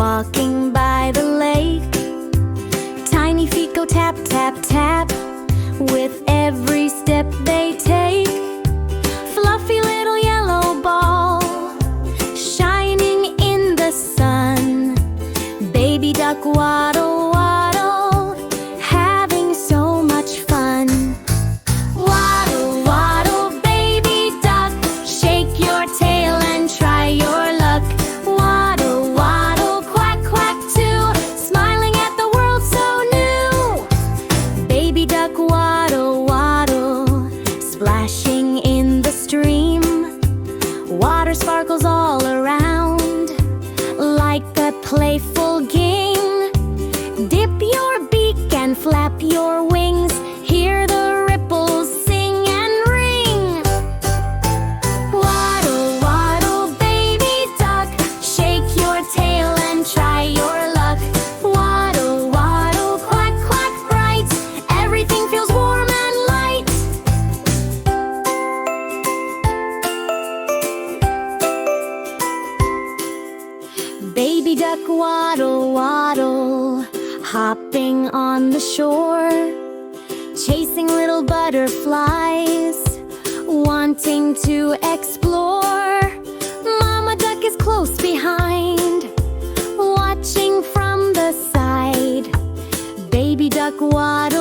walking by the lake. Tiny feet go tap, tap, tap with every step they take. Fluffy little yellow ball shining in the sun. Baby duck waddle, waddle, having so much fun. Waddle, waddle, baby duck, shake your tail and try your luck. Waddle, waddle, quack, quack too, smiling at the world so new. Baby duck waddle, waddle, splashing in the stream. Water sparkles all around like a playful game. Dip your beak and flap your wings, hear the ripples sing and ring. Waddle, waddle, baby duck, shake your tail and try your luck. Waddle, waddle, quack, quack bright, everything feels warm and light. Baby duck waddle, waddle, hopping on the shore, chasing little butterflies, wanting to explore. Mama duck is close behind, watching from the side. Baby duck waddle,